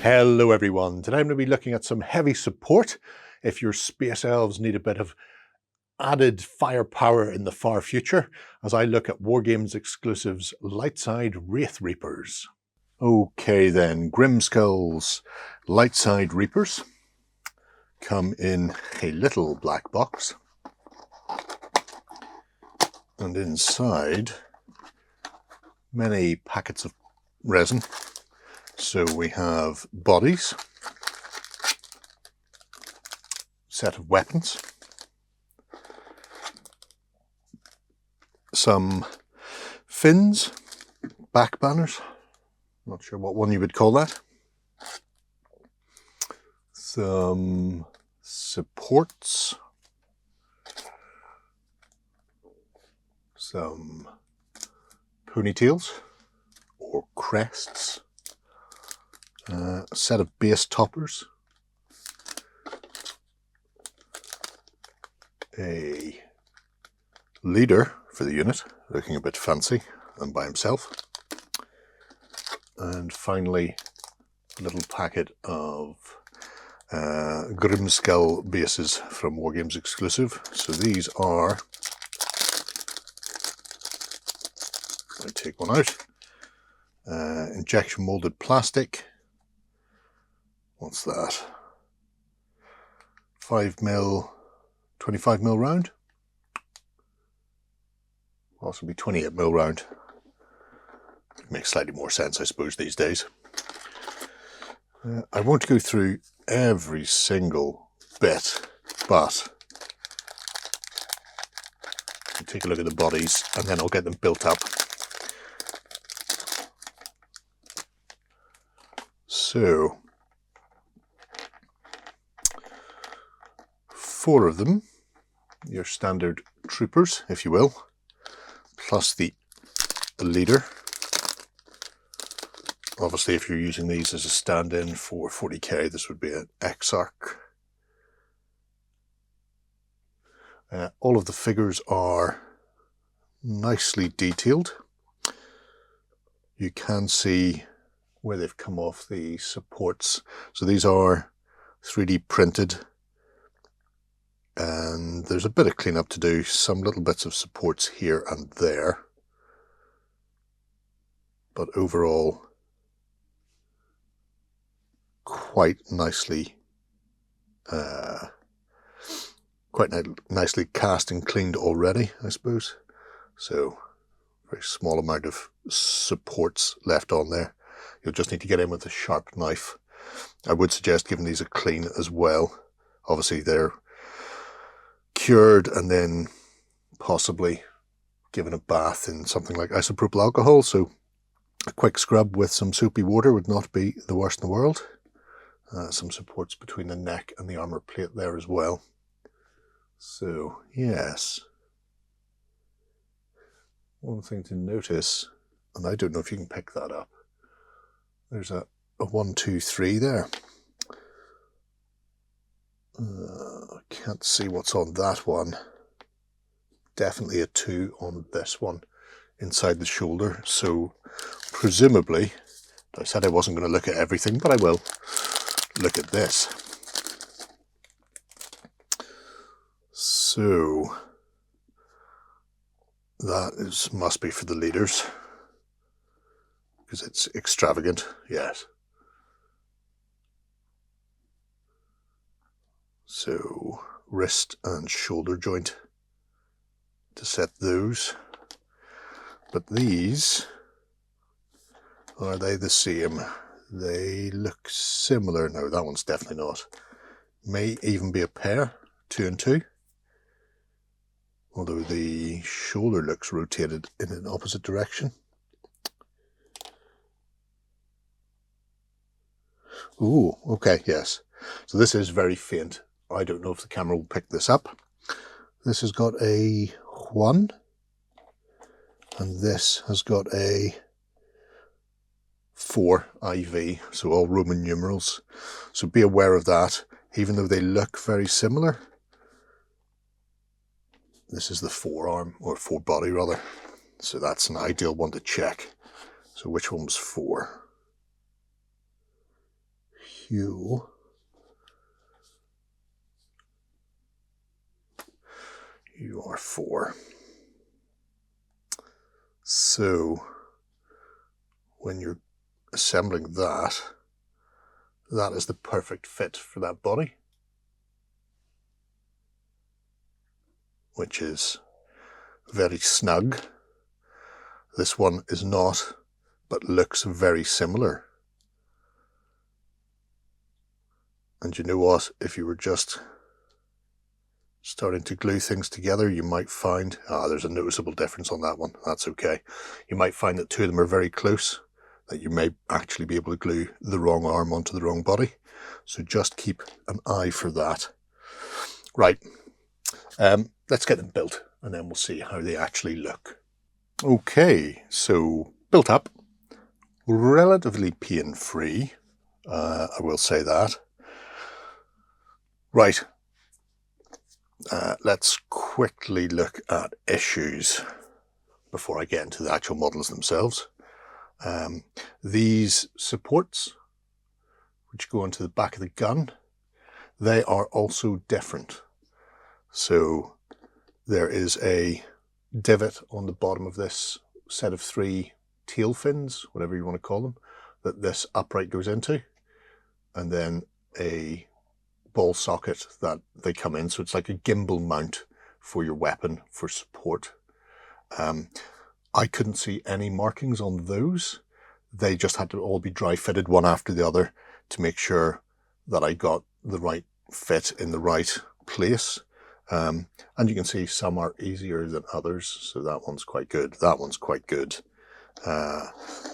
Hello everyone, today I'm going to be looking at some heavy support if your space elves need a bit of added firepower in the far future, as I look at Wargames Exclusive's Light Side Wraith Reapers. Okay then, Grimskull's Light Side Reapers come in a little black box, and inside many packets of resin. So we have bodies, set of weapons, some fins, back banners, not sure what one you would call that, some supports, some ponytails or crests, a set of base toppers, a leader for the unit, looking a bit fancy and by himself, and finally a little packet of Grimskull bases from Wargames Exclusive. So these are, I take one out, injection molded plastic. What's that? 5mm, 25mm round? Possibly 28mm round. It makes slightly more sense, I suppose, these days. I won't go through every single bit, but I'll take a look at the bodies and then I'll get them built up. So, 4 of them, your standard troopers, if you will, plus the leader. Obviously, if you're using these as a stand-in for 40k, this would be an Exarch. All of the figures are nicely detailed. You can see where they've come off the supports. So these are 3D printed. And there's a bit of cleanup to do, some little bits of supports here and there, but overall quite nicely nicely cast and cleaned already, I suppose. So very small amount of supports left on there. You'll just need to get in with a sharp knife. I would suggest giving these a clean as well. Obviously they're cured and then possibly given a bath in something like isopropyl alcohol, so a quick scrub with some soapy water would not be the worst in the world. Some supports between the neck and the armor plate there as well. So yes, one thing to notice, and I don't know if you can pick that up, there's a 1, 2, 3 there. Can't see what's on that one. Definitely a 2 on this one inside the shoulder. So presumably, I said I wasn't going to look at everything, but I will look at this. So that must be for the leaders because it's extravagant. Yes. So wrist and shoulder joint to set those. But these, are they the same? They look similar. No, that one's definitely not. May even be a pair, 2 and 2. Although the shoulder looks rotated in an opposite direction. Ooh, okay, yes. So this is very faint. I don't know if the camera will pick this up. This has got a 1, and this has got a 4 IV, so all Roman numerals. So be aware of that, even though they look very similar. This is the forearm, or forebody rather. So that's an ideal one to check. So which one was 4? fuel. You are 4. So when you're assembling that, that is the perfect fit for that body, which is very snug. This one is not, but looks very similar. And you know what? If you were just starting to glue things together, you might find, there's a noticeable difference on that one. That's okay. You might find that 2 of them are very close, that you may actually be able to glue the wrong arm onto the wrong body. So just keep an eye for that. Right, let's get them built and then we'll see how they actually look. Okay, so built up, relatively pain-free, I will say that. Right, let's quickly look at issues before I get into the actual models themselves. These supports, which go onto the back of the gun, they are also different. So there is a divot on the bottom of this set of 3 tail fins, whatever you want to call them, that this upright goes into, and then a ball socket that they come in. So it's like a gimbal mount for your weapon for support. I couldn't see any markings on those. They just had to all be dry fitted one after the other to make sure that I got the right fit in the right place. And you can see some are easier than others. So that one's quite good. That one's quite good.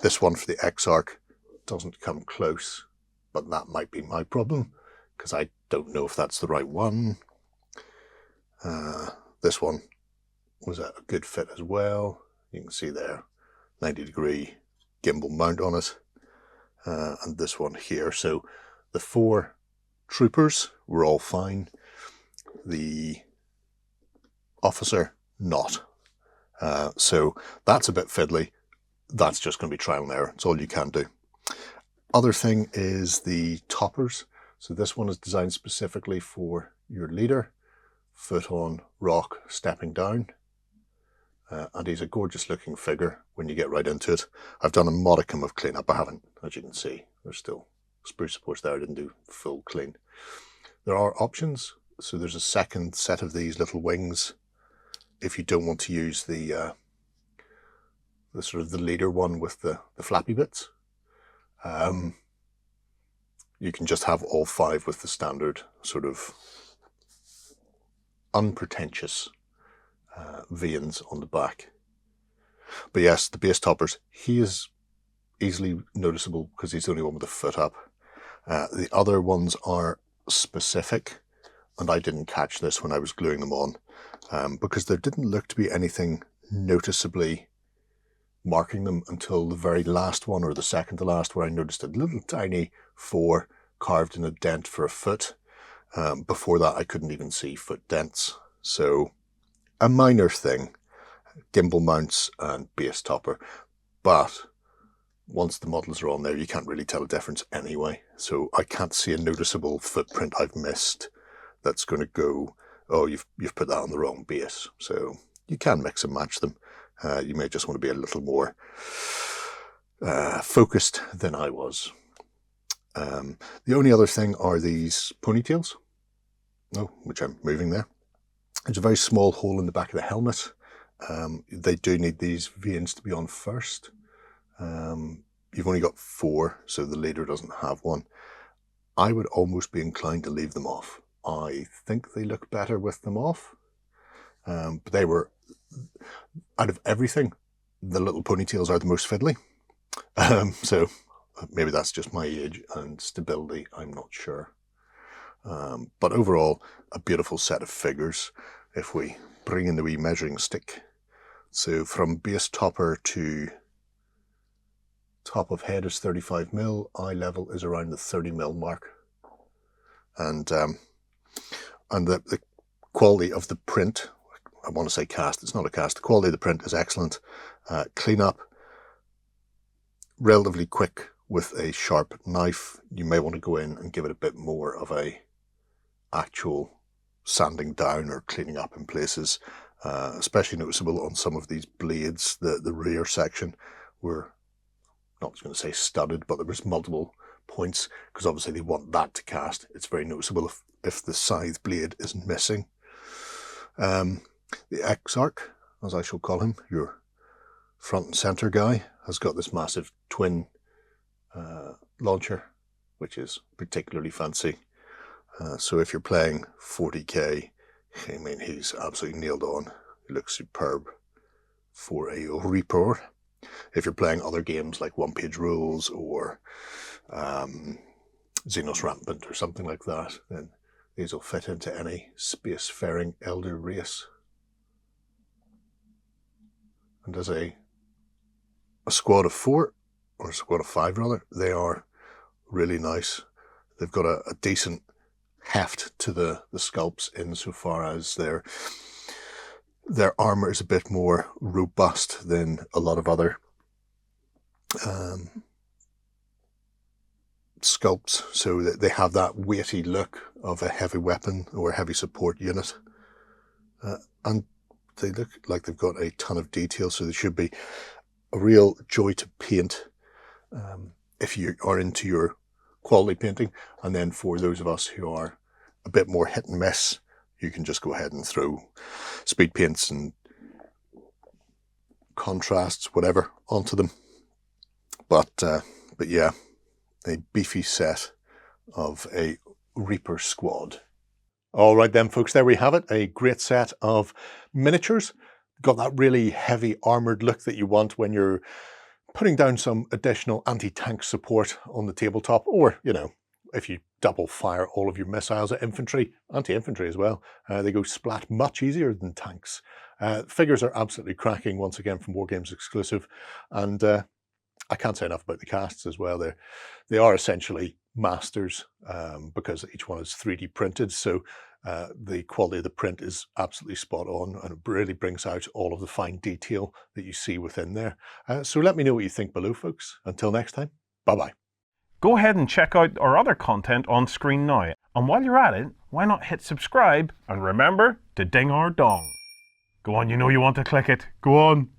This one for the X-Arc doesn't come close, but that might be my problem because I don't know if that's the right one. This one was a good fit as well. You can see there, 90-degree gimbal mount on it. And this one here. So the 4 troopers were all fine. The officer, not. So that's a bit fiddly. That's just going to be trial and error. It's all you can do. Other thing is the toppers. So this one is designed specifically for your leader, foot on rock, stepping down. And he's a gorgeous looking figure when you get right into it. I've done a modicum of cleanup. I haven't, as you can see, there's still spruce supports there. I didn't do full clean. There are options. So there's a second set of these little wings if you don't want to use the sort of the leader one with the flappy bits. You can just have all 5 with the standard sort of unpretentious veins on the back. But yes, the base toppers, he is easily noticeable because he's the only one with the foot up. The other ones are specific, and I didn't catch this when I was gluing them on because there didn't look to be anything noticeably marking them until the very last one, or the second to last, where I noticed a little tiny 4 carved in a dent for a foot. Before that I couldn't even see foot dents. So a minor thing, gimbal mounts and base topper, but once the models are on there you can't really tell a difference anyway. So I can't see a noticeable footprint I've missed that's going to go, oh, you've put that on the wrong base. So you can mix and match them. You may just want to be a little more focused than I was. The only other thing are these ponytails, which I'm moving there. There's a very small hole in the back of the helmet. They do need these veins to be on first. You've only got 4, so the leader doesn't have one. I would almost be inclined to leave them off. I think they look better with them off. But they were, out of everything, the little ponytails are the most fiddly. So maybe that's just my age and stability, I'm not sure. But overall, a beautiful set of figures. If we bring in the wee measuring stick, so from base topper to top of head is 35mm, eye level is around the 30mm mark. And the quality of the print, I want to say cast, it's not a cast, the quality of the print is excellent. Clean up, relatively quick with a sharp knife, you may want to go in and give it a bit more of a actual sanding down or cleaning up in places, especially noticeable on some of these blades. The rear section were, not going to say studded, but there was multiple points, because obviously they want that to cast. It's very noticeable if the scythe blade is missing. The Exarch, as I shall call him, your front and center guy, has got this massive twin launcher, which is particularly fancy. So if you're playing 40k, I mean, he's absolutely nailed on. He looks superb for a Reaper. If you're playing other games like one-page rules or Xenos Rampant or something like that, then these will fit into any spacefaring Eldar race. And as a squad of 4, or a squad of 5 rather, they are really nice. They've got a decent heft to the sculpts insofar as their armor is a bit more robust than a lot of other sculpts, so that they have that weighty look of a heavy weapon or heavy support unit, and they look like they've got a ton of detail, so they should be a real joy to paint if you are into your quality painting. And then for those of us who are a bit more hit and miss, you can just go ahead and throw speed paints and contrasts, whatever, onto them. But yeah, a beefy set of a Reaper squad. All right then, folks, there we have it. A great set of miniatures. Got that really heavy armoured look that you want when you're putting down some additional anti-tank support on the tabletop, or, you know, if you double fire all of your missiles at infantry, anti-infantry as well, they go splat much easier than tanks. Figures are absolutely cracking once again from Wargames Exclusive, and I can't say enough about the casts as well. They are essentially masters because each one is 3D printed, so the quality of the print is absolutely spot on, and it really brings out all of the fine detail that you see within there. So let me know what you think below, folks. Until next time, bye-bye. Go ahead and check out our other content on screen now. And while you're at it, why not hit subscribe and remember to ding our dong. Go on, you know you want to click it. Go on.